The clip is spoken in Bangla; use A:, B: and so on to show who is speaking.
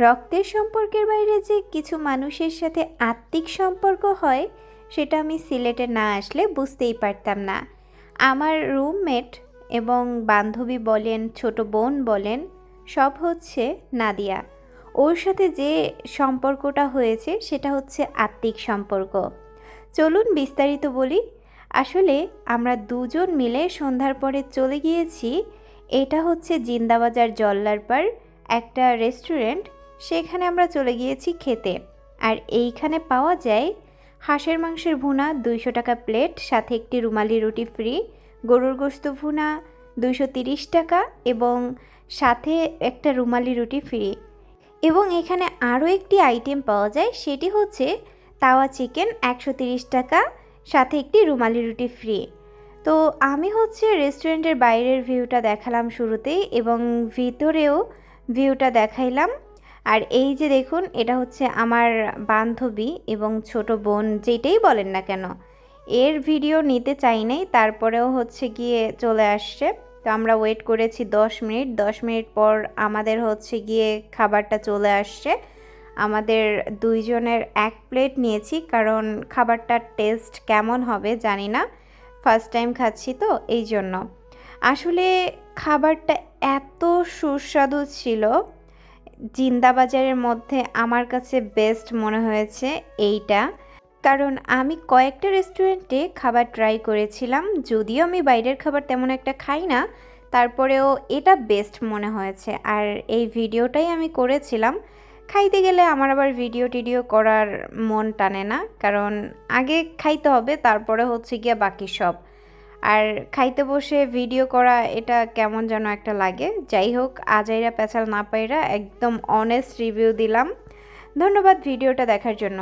A: রক্তের সম্পর্কের বাইরে যে কিছু মানুষের সাথে আত্মিক সম্পর্ক হয় সেটা আমি সিলেটে না আসলে বুঝতেই পারতাম না। আমার রুমমেট এবং বান্ধবী বলেন, ছোট বোন বলেন, সব হচ্ছে নাদিয়া। ওর সাথে যে সম্পর্কটা হয়েছে সেটা হচ্ছে আত্মিক সম্পর্ক। চলুন বিস্তারিত বলি। আসলে আমরা দুজন মিলে সন্ধ্যার পরে চলে গিয়েছি, এটা হচ্ছে জিন্দাবাজার জল্লারপাড় একটা রেস্টুরেন্ট, সেখানে আমরা চলে গিয়েছি খেতে। আর এইখানে পাওয়া যায় হাঁসের মাংসের ভুনা 200 টাকা প্লেট, সাথে একটি রুমালি রুটি ফ্রি, গরুর গোশত ভুনা 230 টাকা এবং সাথে একটা রুমালি রুটি ফ্রি। এবং এখানে আরও একটি আইটেম পাওয়া যায়, সেটি হচ্ছে তাওয়া চিকেন 130 টাকা, সাথে একটি রুমালি রুটি ফ্রি। তো আমি হচ্ছে রেস্টুরেন্টের বাইরের ভিউটা দেখালাম শুরুতেই এবং ভিতরেও ভিউটা দেখাইলাম। আর এই যে দেখুন, এটা হচ্ছে আমার বান্ধবী এবং ছোট বোন, যেটাই বলেন না কেন, এর ভিডিও নিতে চাই নাই, তারপরেও হচ্ছে গিয়ে চলে আসছে। তো আমরা ওয়েট করেছি 10 মিনিট। 10 মিনিট পর আমাদের হচ্ছে গিয়ে খাবারটা চলে আসছে। আমাদের দুইজনের এক প্লেট নিয়েছি, কারণ খাবারটার টেস্ট কেমন হবে জানি না, ফার্স্ট টাইম খাচ্ছি তো এই জন্য। আসলে খাবারটা এত সুস্বাদু ছিল, জিন্দাবাজারের মধ্যে আমার কাছে বেস্ট মনে হয়েছে এইটা। কারণ আমি কয়েকটা রেস্টুরেন্টে খাবার ট্রাই করেছিলাম, যদিও আমি বাইরের খাবার তেমন একটা খাই না, তারপরেও এটা বেস্ট মনে হয়েছে। আর এই ভিডিওটাই আমি করেছিলাম। খাইতে গেলে আমার আবার ভিডিও টিডিও করার মন টানে না, কারণ আগে খাইতে হবে, তারপরে হচ্ছে গিয়ে বাকি সব। আর খাইতে বসে ভিডিও করা এটা কেমন যেন একটা লাগে। যাই হোক, আজাইরা পেঁচাল না পাইরা একদম অনেস্ট রিভিউ দিলাম। ধন্যবাদ ভিডিওটা দেখার জন্য।